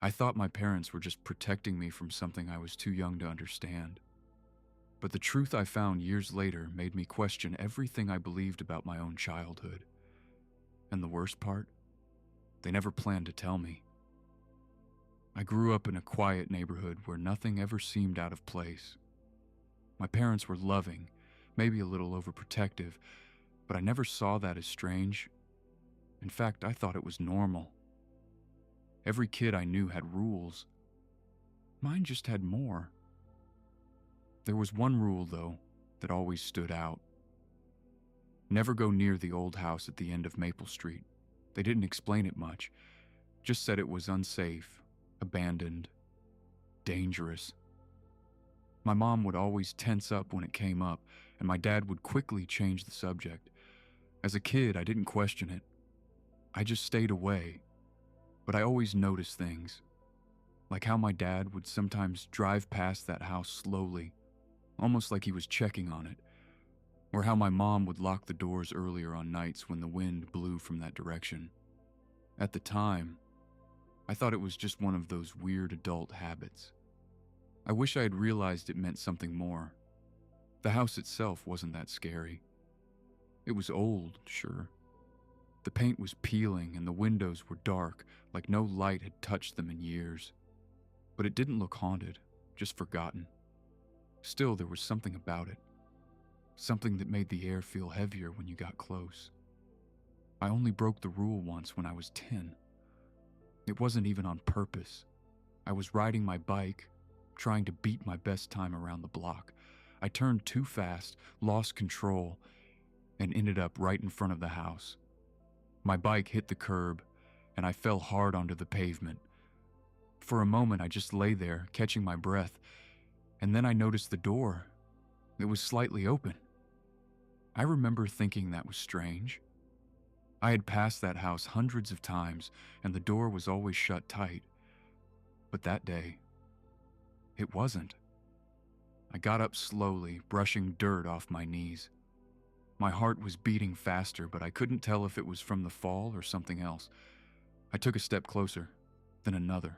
I thought my parents were just protecting me from something I was too young to understand. But the truth I found years later made me question everything I believed about my own childhood. And the worst part? They never planned to tell me. I grew up in a quiet neighborhood where nothing ever seemed out of place. My parents were loving, maybe a little overprotective, but I never saw that as strange. In fact, I thought it was normal. Every kid I knew had rules. Mine just had more. There was one rule, though, that always stood out. Never go near the old house at the end of Maple Street. They didn't explain it much, just said it was unsafe, abandoned, dangerous. My mom would always tense up when it came up, and my dad would quickly change the subject. As a kid, I didn't question it. I just stayed away. But I always noticed things, like how my dad would sometimes drive past that house slowly, almost like he was checking on it, or how my mom would lock the doors earlier on nights when the wind blew from that direction. At the time, I thought it was just one of those weird adult habits. I wish I had realized it meant something more. The house itself wasn't that scary. It was old, sure. The paint was peeling and the windows were dark, like no light had touched them in years. But it didn't look haunted, just forgotten. Still, there was something about it. Something that made the air feel heavier when you got close. I only broke the rule once when I was 10. It wasn't even on purpose. I was riding my bike, trying to beat my best time around the block. I turned too fast, lost control, and ended up right in front of the house. My bike hit the curb, and I fell hard onto the pavement. For a moment, I just lay there, catching my breath, and then I noticed the door. It was slightly open. I remember thinking that was strange. I had passed that house hundreds of times, and the door was always shut tight. But that day, it wasn't. I got up slowly, brushing dirt off my knees. My heart was beating faster, but I couldn't tell if it was from the fall or something else. I took a step closer, then another.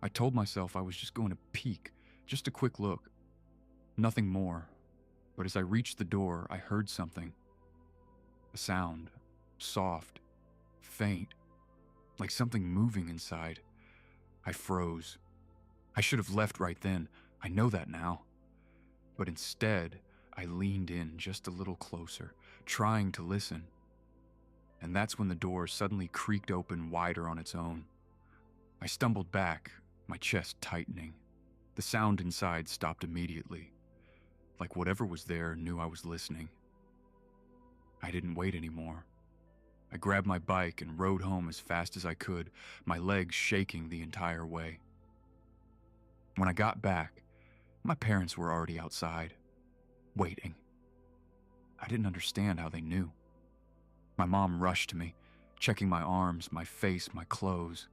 I told myself I was just going to peek, just a quick look. Nothing more. But as I reached the door, I heard something. A sound, soft, faint, like something moving inside. I froze. I should have left right then. I know that now. But instead, I leaned in just a little closer, trying to listen. And that's when the door suddenly creaked open wider on its own. I stumbled back, my chest tightening. The sound inside stopped immediately, like whatever was there knew I was listening. I didn't wait anymore. I grabbed my bike and rode home as fast as I could, my legs shaking the entire way. When I got back, my parents were already outside, waiting. I didn't understand how they knew. My mom rushed to me, checking my arms, my face, my clothes.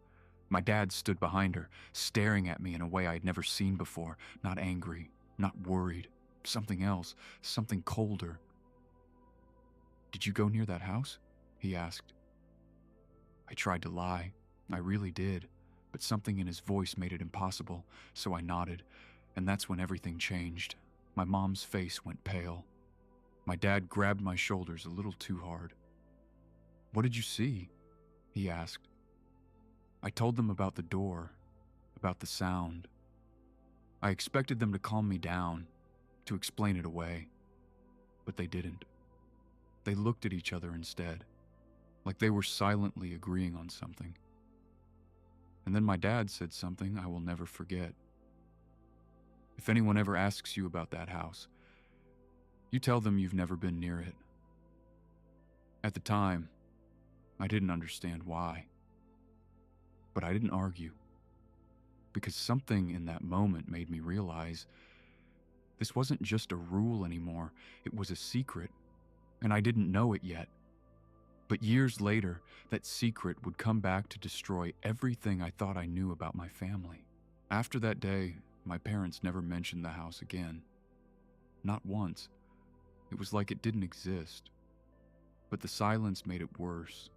My dad stood behind her, staring at me in a way I'd never seen before, not angry, not worried, something else, something colder. "Did you go near that house?" he asked. I tried to lie. I really did, but something in his voice made it impossible, so I nodded, and that's when everything changed. My mom's face went pale. My dad grabbed my shoulders a little too hard. "What did you see?" he asked. I told them about the door, about the sound. I expected them to calm me down, to explain it away, but they didn't. They looked at each other instead, like they were silently agreeing on something. And then my dad said something I will never forget. "If anyone ever asks you about that house, you tell them you've never been near it." At the time, I didn't understand why. But I didn't argue, because something in that moment made me realize this wasn't just a rule anymore, it was a secret, and I didn't know it yet. But years later, that secret would come back to destroy everything I thought I knew about my family. After that day, my parents never mentioned the house again. Not once. It was like it didn't exist. But the silence made it worse.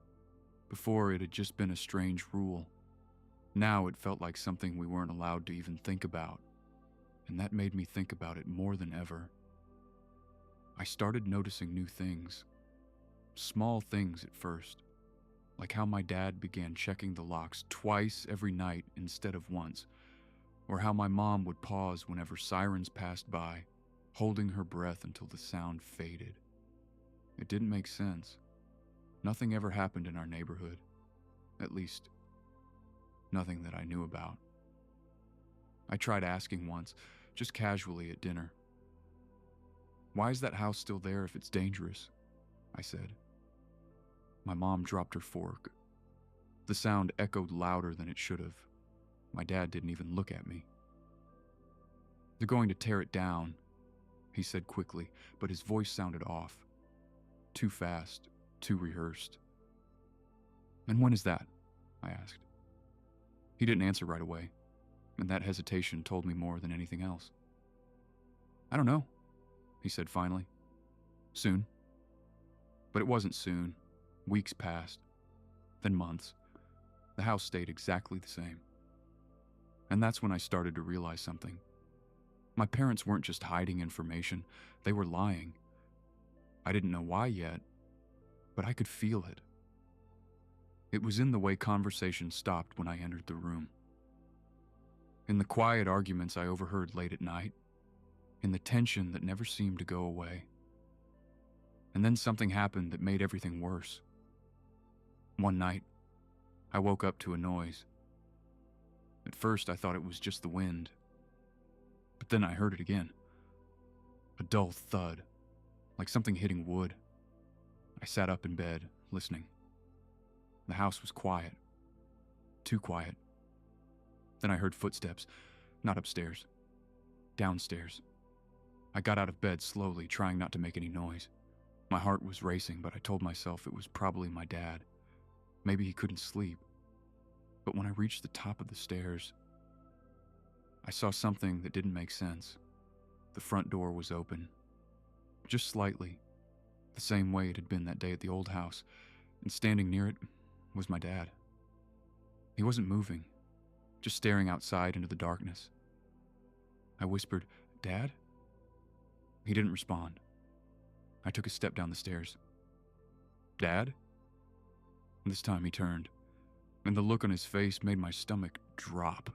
Before, it had just been a strange rule. Now it felt like something we weren't allowed to even think about, and that made me think about it more than ever. I started noticing new things, small things at first, like how my dad began checking the locks twice every night instead of once, or how my mom would pause whenever sirens passed by, holding her breath until the sound faded. It didn't make sense. Nothing ever happened in our neighborhood. At least, nothing that I knew about. I tried asking once, just casually at dinner. "Why is that house still there if it's dangerous?" I said. My mom dropped her fork. The sound echoed louder than it should have. My dad didn't even look at me. "They're going to tear it down," he said quickly, but his voice sounded off. Too fast, too rehearsed. "And when is that?" I asked. He didn't answer right away, and that hesitation told me more than anything else. "I don't know," he said finally. "Soon." But it wasn't soon. Weeks passed, then months. The house stayed exactly the same. And that's when I started to realize something. My parents weren't just hiding information, they were lying. I didn't know why yet, but I could feel it. It was in the way conversation stopped when I entered the room. In the quiet arguments I overheard late at night, in the tension that never seemed to go away. And then something happened that made everything worse. One night, I woke up to a noise. At first, I thought it was just the wind. But then I heard it again. A dull thud, like something hitting wood. I sat up in bed, listening. The house was quiet. Too quiet. Then I heard footsteps, not upstairs, downstairs. I got out of bed slowly, trying not to make any noise. My heart was racing, but I told myself it was probably my dad. Maybe he couldn't sleep. But when I reached the top of the stairs, I saw something that didn't make sense. The front door was open. Just slightly, the same way it had been that day at the old house, and standing near it was my dad. He wasn't moving, just staring outside into the darkness. I whispered, "Dad?" He didn't respond. I took a step down the stairs. "Dad?" This time he turned, and the look on his face made my stomach drop.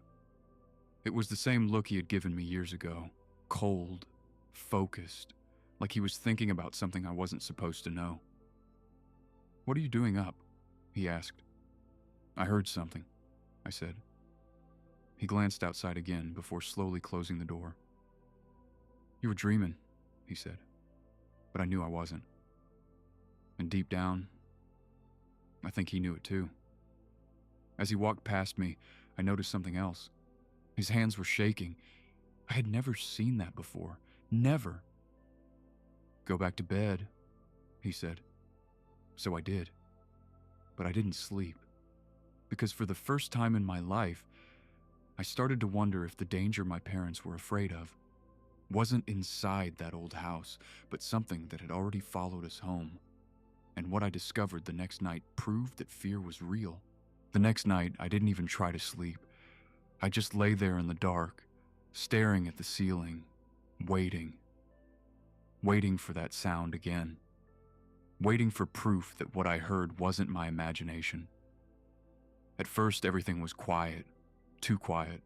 It was the same look he had given me years ago, cold, focused, like he was thinking about something I wasn't supposed to know. "What are you doing up?" he asked. "I heard something," I said. He glanced outside again before slowly closing the door. "You were dreaming," he said, but I knew I wasn't. And deep down, I think he knew it too. As he walked past me, I noticed something else. His hands were shaking. I had never seen that before. Never. "Go back to bed," he said. So I did. But I didn't sleep. Because for the first time in my life, I started to wonder if the danger my parents were afraid of wasn't inside that old house, but something that had already followed us home. And what I discovered the next night proved that fear was real. The next night, I didn't even try to sleep. I just lay there in the dark, staring at the ceiling, waiting for that sound again. Waiting for proof that what I heard wasn't my imagination. At first, everything was quiet, too quiet,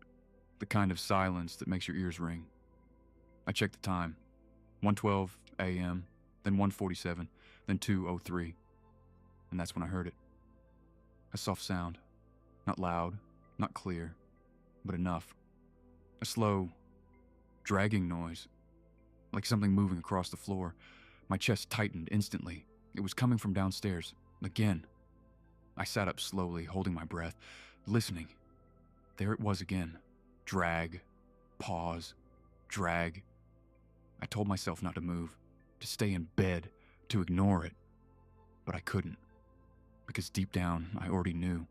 the kind of silence that makes your ears ring. I checked the time, 1:12 a.m., then 1:47, then 2:03, and that's when I heard it. A soft sound, not loud, not clear, but enough. A slow, dragging noise, like something moving across the floor. My chest tightened instantly. It was coming from downstairs, again. I sat up slowly, holding my breath, listening. There it was again. Drag, pause, drag. I told myself not to move, to stay in bed, to ignore it. But I couldn't, because deep down, I already knew.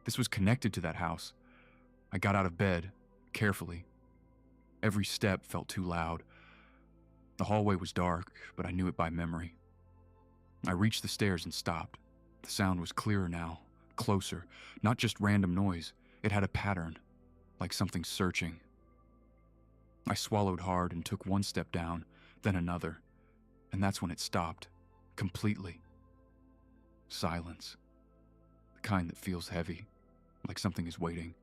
This was connected to that house. I got out of bed, carefully. Every step felt too loud. The hallway was dark, but I knew it by memory. I reached the stairs and stopped. The sound was clearer now, Closer, not just random noise. It had a pattern, like something searching. I swallowed hard and took one step down, then another, and that's when it stopped, completely. Silence. The kind that feels heavy, like something is waiting.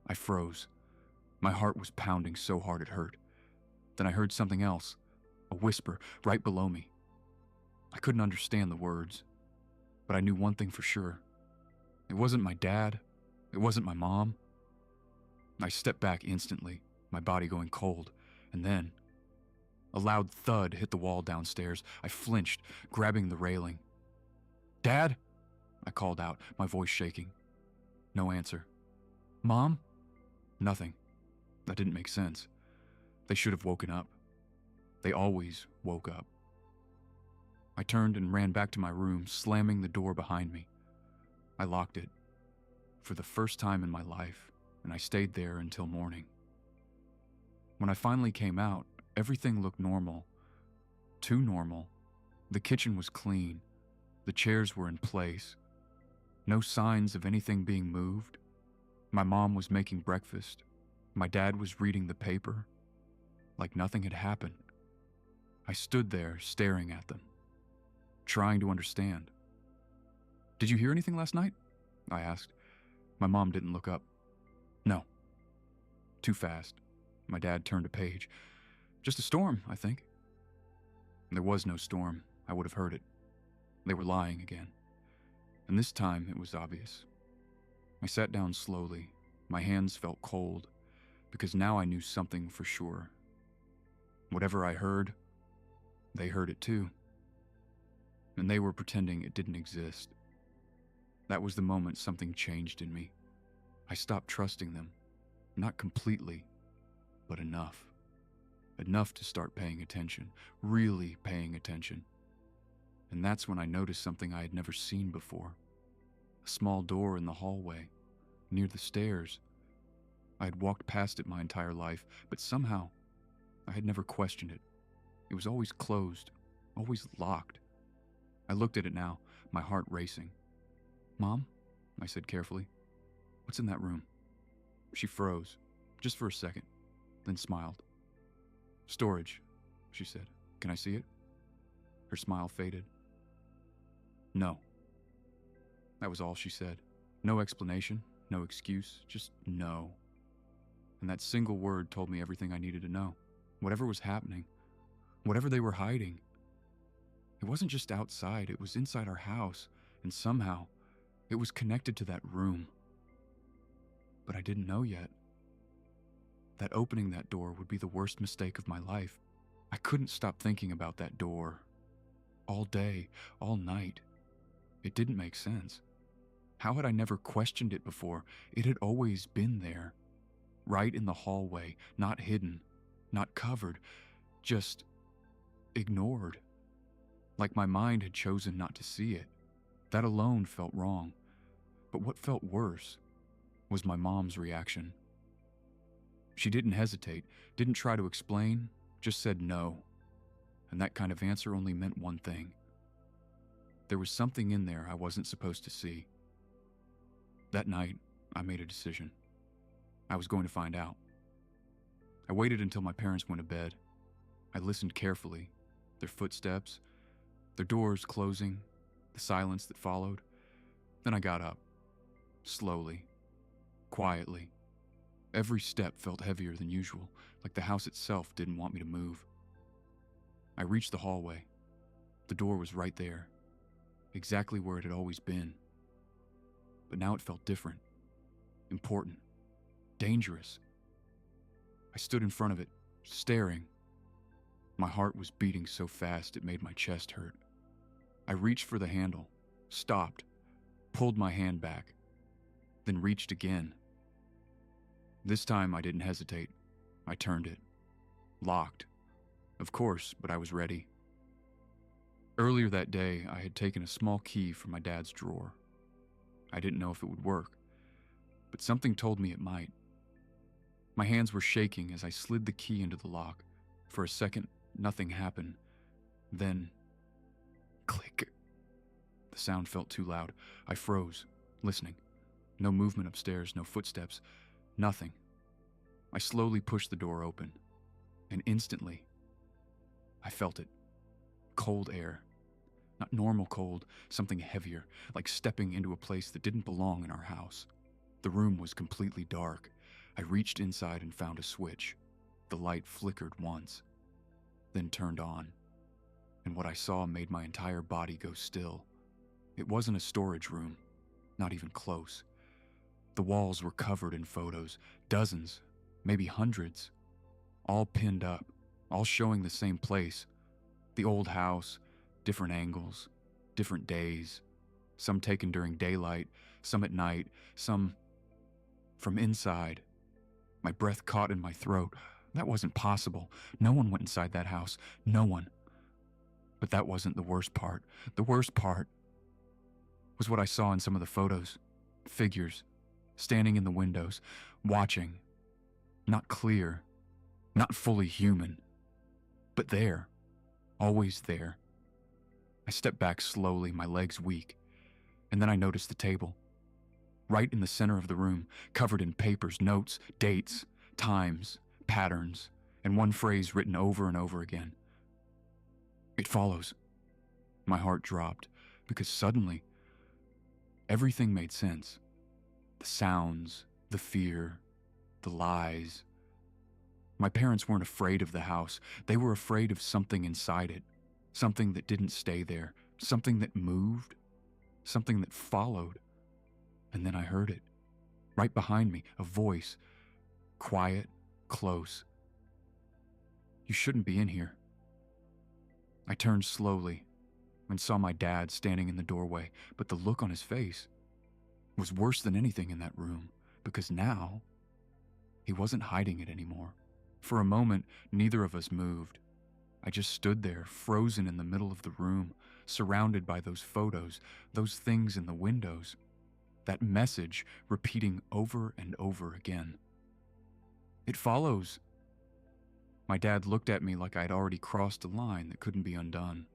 I froze. My heart was pounding so hard it hurt. Then I heard something else, a whisper right below me. I couldn't understand the words, but I knew one thing for sure. It wasn't my dad. It wasn't my mom. I stepped back instantly, my body going cold, and then a loud thud hit the wall downstairs. I flinched, grabbing the railing. "Dad?" I called out, my voice shaking. No answer. "Mom?" Nothing. That didn't make sense. They should have woken up. They always woke up. I turned and ran back to my room, slamming the door behind me. I locked it, for the first time in my life, and I stayed there until morning. When I finally came out, everything looked normal. Too normal. The kitchen was clean. The chairs were in place. No signs of anything being moved. My mom was making breakfast. My dad was reading the paper. Like nothing had happened. I stood there staring at them, trying to understand. "Did you hear anything last night?" I asked. My mom didn't look up. "No." Too fast. My dad turned a page. "Just a storm, I think." There was no storm. I would have heard it. They were lying again. And this time it was obvious. I sat down slowly. My hands felt cold, because now I knew something for sure. Whatever I heard, they heard it too. And they were pretending it didn't exist. That was the moment something changed in me. I stopped trusting them. Not completely, but enough. Enough to start paying attention, really paying attention. And that's when I noticed something I had never seen before. A small door in the hallway, near the stairs. I had walked past it my entire life, but somehow I had never questioned it. It was always closed, always locked. I looked at it now, my heart racing. "Mom?" I said carefully. "What's in that room?" She froze, just for a second, then smiled. "Storage," she said. "Can I see it?" Her smile faded. "No." That was all she said. No explanation, no excuse, just no. And that single word told me everything I needed to know. Whatever was happening, whatever they were hiding, it wasn't just outside, it was inside our house, and somehow it was connected to that room. But I didn't know yet that opening that door would be the worst mistake of my life. I couldn't stop thinking about that door. All day, all night. It didn't make sense. How had I never questioned it before? It had always been there. Right in the hallway, not hidden, not covered, just ignored. Like my mind had chosen not to see it. That alone felt wrong. But what felt worse was my mom's reaction. She didn't hesitate, didn't try to explain, just said no. And that kind of answer only meant one thing. There was something in there I wasn't supposed to see. That night, I made a decision. I was going to find out. I waited until my parents went to bed. I listened carefully. Their footsteps, their doors closing, the silence that followed. Then I got up. Slowly. Quietly. Every step felt heavier than usual, like the house itself didn't want me to move. I reached the hallway. The door was right there, exactly where it had always been. But now it felt different, important, dangerous. I stood in front of it, staring. My heart was beating so fast it made my chest hurt. I reached for the handle, stopped, pulled my hand back, then reached again. This time I didn't hesitate. I turned it. Locked. Of course, but I was ready. Earlier that day, I had taken a small key from my dad's drawer. I didn't know if it would work, but something told me it might. My hands were shaking as I slid the key into the lock. For a second, nothing happened. Then, click. The sound felt too loud. I froze, listening. No movement upstairs, no footsteps, nothing. I slowly pushed the door open, and instantly, I felt it. Cold air. Not normal cold, something heavier, like stepping into a place that didn't belong in our house. The room was completely dark. I reached inside and found a switch. The light flickered once, then turned on, and what I saw made my entire body go still. It wasn't a storage room, not even close. The walls were covered in photos, dozens, maybe hundreds, all pinned up, all showing the same place. The old house, different angles, different days, some taken during daylight, some at night, some from inside. My breath caught in my throat. That wasn't possible. No one went inside that house. No one. But that wasn't the worst part. The worst part was what I saw in some of the photos. Figures, standing in the windows, watching. Not clear, not fully human, but there, always there. I stepped back slowly, my legs weak, and then I noticed the table. Right in the center of the room, covered in papers, notes, dates, times, patterns, and one phrase written over and over again. It follows. My heart dropped, because suddenly, everything made sense. The sounds, the fear, the lies. My parents weren't afraid of the house. They were afraid of something inside it. Something that didn't stay there. Something that moved. Something that followed. And then I heard it. Right behind me, a voice. Quiet, close. You shouldn't be in here. I turned slowly and saw my dad standing in the doorway, but the look on his face was worse than anything in that room, because now he wasn't hiding it anymore. For a moment, neither of us moved. I just stood there, frozen in the middle of the room, surrounded by those photos, those things in the windows, that message repeating over and over again. It follows. My dad looked at me like I'd already crossed a line that couldn't be undone.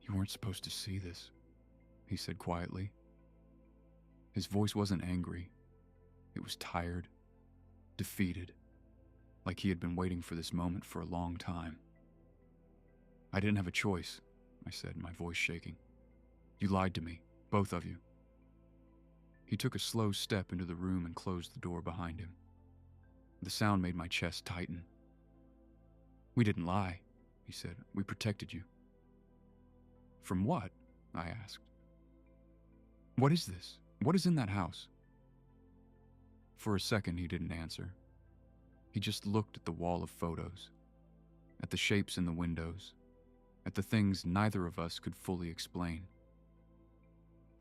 You weren't supposed to see this, he said quietly. His voice wasn't angry. It was tired, defeated, like he had been waiting for this moment for a long time. I didn't have a choice, I said, my voice shaking. You lied to me, both of you. He took a slow step into the room and closed the door behind him. The sound made my chest tighten. We didn't lie, he said. We protected you. From what? I asked. What is this? What is in that house? For a second, he didn't answer. He just looked at the wall of photos, at the shapes in the windows, at the things neither of us could fully explain.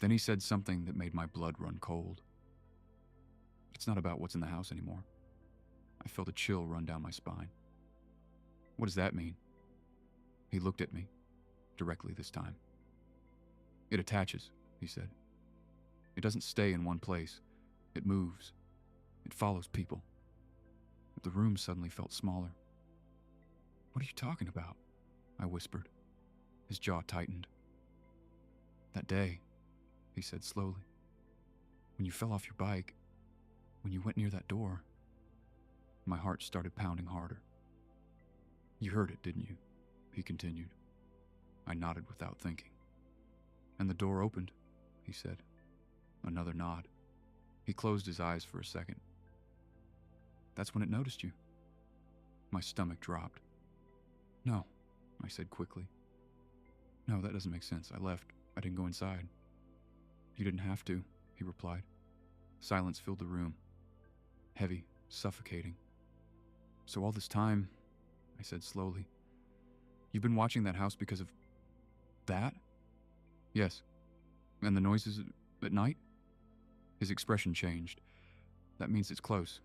Then he said something that made my blood run cold. It's not about what's in the house anymore. I felt a chill run down my spine. What does that mean? He looked at me, directly this time. It attaches, he said. It doesn't stay in one place. It moves. It follows people. The room suddenly felt smaller. What are you talking about? I whispered. His jaw tightened. That day, he said slowly, when you fell off your bike, when you went near that door, my heart started pounding harder. You heard it, didn't you? He continued. I nodded without thinking. And the door opened, he said. Another nod. He closed his eyes for a second. That's when it noticed you. My stomach dropped. No, I said quickly. No, that doesn't make sense. I left. I didn't go inside. You didn't have to, he replied. Silence filled the room. Heavy, suffocating. So all this time, I said slowly, you've been watching that house because of that? Yes. And the noises at night? His expression changed. That means it's close.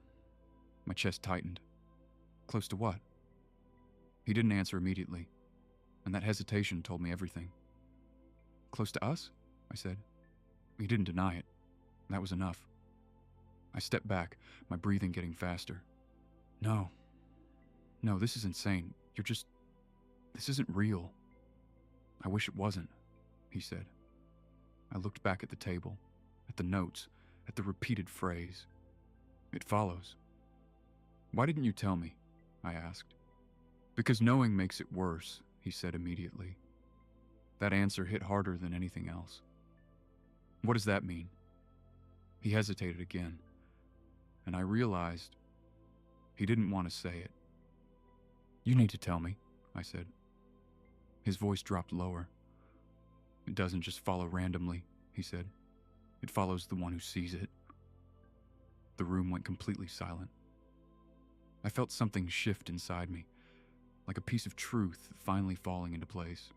My chest tightened. Close to what? He didn't answer immediately, and that hesitation told me everything. Close to us? I said. He didn't deny it. That was enough. I stepped back, my breathing getting faster. No, this is insane. This isn't real. I wish it wasn't. he said. I looked back at the table, at the notes, at the repeated phrase. It follows. Why didn't you tell me? I asked. Because knowing makes it worse, he said immediately. That answer hit harder than anything else. What does that mean? He hesitated again, and I realized he didn't want to say it. You need to tell me, I said. His voice dropped lower. It doesn't just follow randomly, he said. It follows the one who sees it. The room went completely silent. I felt something shift inside me, like a piece of truth finally falling into place.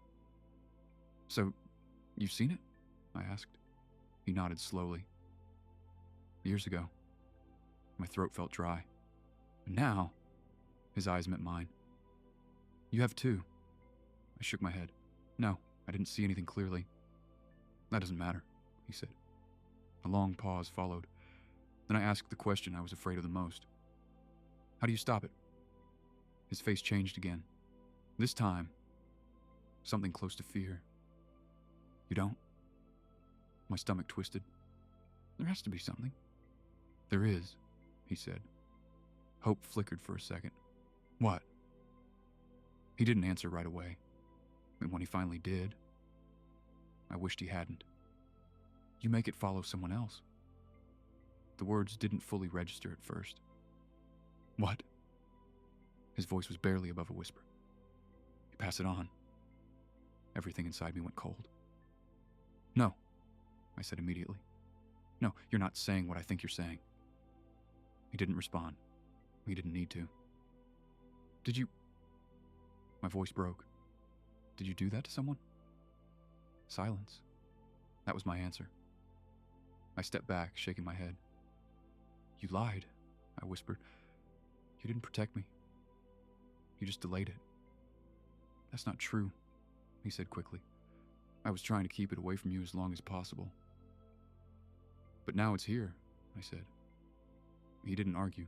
So, you've seen it? I asked. He nodded slowly. Years ago. My throat felt dry. And now, his eyes met mine. You have too. I shook my head. No, I didn't see anything clearly. That doesn't matter, he said. A long pause followed. Then I asked the question I was afraid of the most. How do you stop it? His face changed again. This time, something close to fear. You don't? My stomach twisted. There has to be something. There is, he said. Hope flickered for a second. What? He didn't answer right away. And when he finally did, I wished he hadn't. You make it follow someone else. The words didn't fully register at first. What? His voice was barely above a whisper. You pass it on. Everything inside me went cold. No, I said immediately. No, you're not saying what I think you're saying. He didn't respond. He didn't need to. Did you... My voice broke. Did you do that to someone? Silence. That was my answer. I stepped back, shaking my head. You lied, I whispered. You didn't protect me. You just delayed it. That's not true, he said quickly. I was trying to keep it away from you as long as possible. But now it's here, I said. He didn't argue,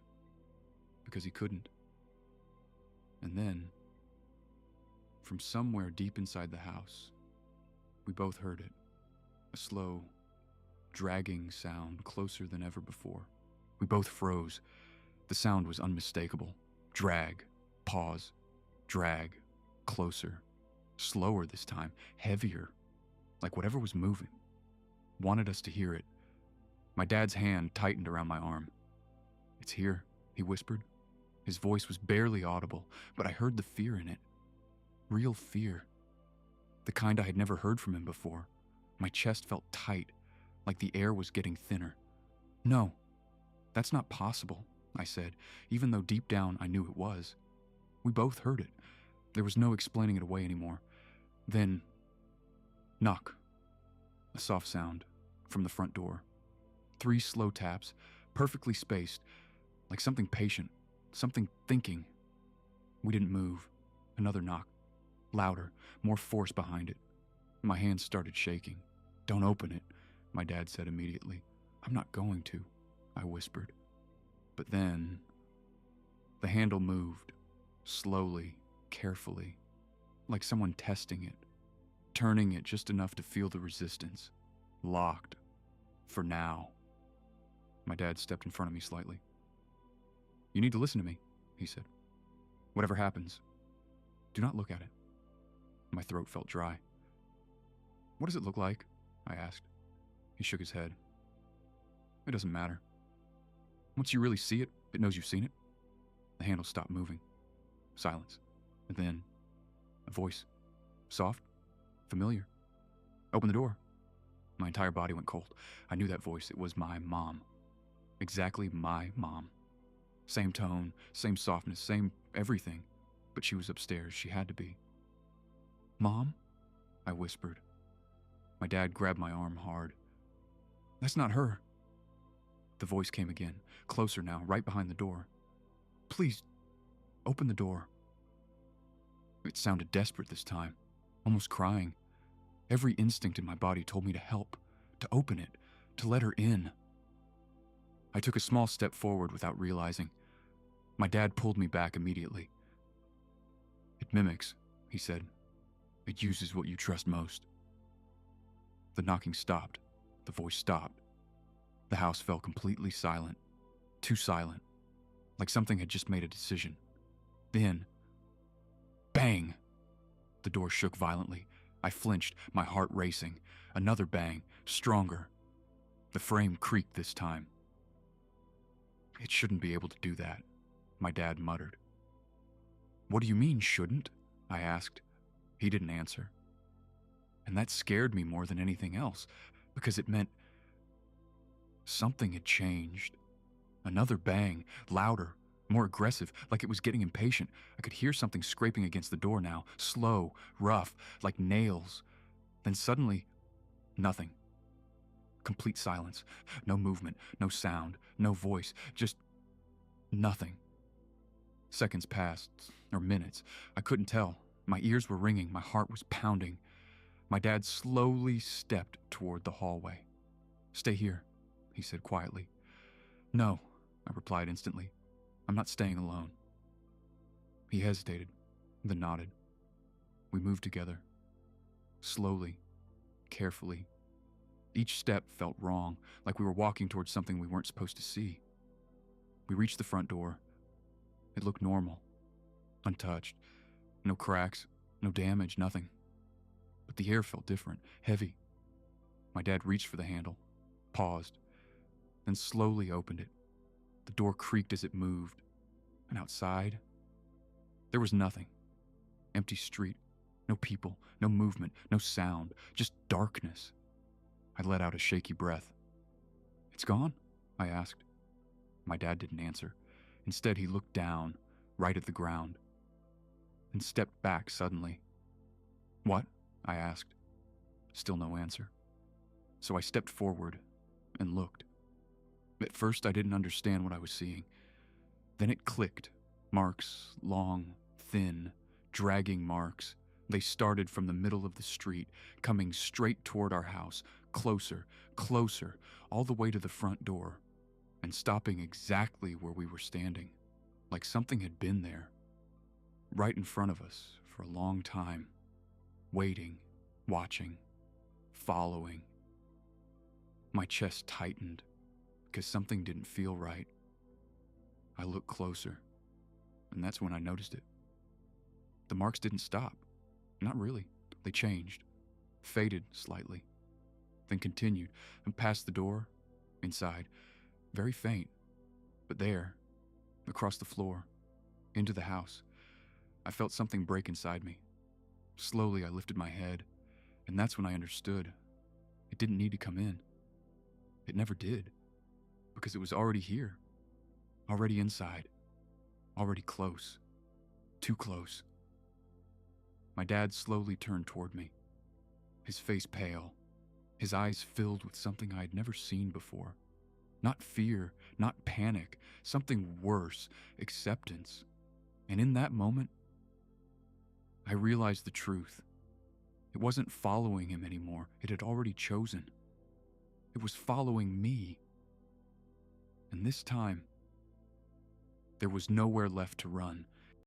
because he couldn't. And then, from somewhere deep inside the house, we both heard it. A slow, dragging sound closer than ever before. We both froze. The sound was unmistakable. Drag, pause, drag, closer, slower this time, heavier, like whatever was moving wanted us to hear it. My dad's hand tightened around my arm. It's here, he whispered. His voice was barely audible, but I heard the fear in it. Real fear. The kind I had never heard from him before. My chest felt tight, like the air was getting thinner. No, that's not possible, I said, even though deep down I knew it was. We both heard it. There was no explaining it away anymore. Then, knock. A soft sound from the front door. 3 slow taps, perfectly spaced, like something patient, something thinking. We didn't move. Another knock. Louder, more force behind it. My hands started shaking. Don't open it, my dad said immediately. I'm not going to, I whispered. But then, the handle moved, slowly, carefully, like someone testing it, turning it just enough to feel the resistance. Locked. For now. My dad stepped in front of me slightly. You need to listen to me, he said. Whatever happens, do not look at it. My throat felt dry. What does it look like? I asked. He shook his head. It doesn't matter. Once you really see it, it knows you've seen it. The handle stopped moving. Silence. And then, a voice. Soft. Familiar. Open the door. My entire body went cold. I knew that voice. It was my mom. Exactly my mom. Same tone, same softness, same everything. But she was upstairs. She had to be. Mom? I whispered. My dad grabbed my arm hard. That's not her. The voice came again, closer now, right behind the door. Please, open the door. It sounded desperate this time, almost crying. Every instinct in my body told me to help, to open it, to let her in. I took a small step forward without realizing. My dad pulled me back immediately. It mimics, he said. It uses what you trust most. The knocking stopped. The voice stopped. The house fell completely silent. Too silent. Like something had just made a decision. Then, bang! The door shook violently. I flinched, my heart racing. Another bang, stronger. The frame creaked this time. "It shouldn't be able to do that," my dad muttered. "What do you mean, shouldn't?" I asked. He didn't answer. And that scared me more than anything else, because it meant something had changed. Another bang, louder, more aggressive, like it was getting impatient. I could hear something scraping against the door now, slow, rough, like nails. Then suddenly, nothing. Complete silence. No movement, no sound, no voice, just nothing. Seconds passed, or minutes. I couldn't tell. My ears were ringing, my heart was pounding. My dad slowly stepped toward the hallway. "Stay here," he said quietly. "No," I replied instantly. "I'm not staying alone." He hesitated, then nodded. We moved together. Slowly, carefully. Each step felt wrong, like we were walking towards something we weren't supposed to see. We reached the front door. It looked normal, untouched. No cracks, no damage, nothing. But the air felt different, heavy. My dad reached for the handle, paused, then slowly opened it. The door creaked as it moved. And outside, there was nothing. Empty street, no people, no movement, no sound, just darkness. I let out a shaky breath. "It's gone?" I asked. My dad didn't answer. Instead, he looked down, right at the ground, and stepped back suddenly. "What?" I asked. Still no answer. So I stepped forward and looked. At first, I didn't understand what I was seeing. Then it clicked. Marks, long, thin, dragging marks. They started from the middle of the street, coming straight toward our house, closer, closer, all the way to the front door, and stopping exactly where we were standing, like something had been there, right in front of us for a long time, waiting, watching, following. My chest tightened because something didn't feel right. I looked closer, and that's when I noticed it. The marks didn't stop. Not really. They changed, faded slightly, then continued and past the door, inside, very faint, but there, across the floor, into the house. I felt something break inside me. Slowly, I lifted my head, and that's when I understood. It didn't need to come in. It never did, because it was already here, already inside, already close, too close. My dad slowly turned toward me, his face pale, his eyes filled with something I had never seen before. Not fear, not panic, something worse, acceptance. And in that moment, I realized the truth. It wasn't following him anymore. It had already chosen. It was following me. And this time, there was nowhere left to run,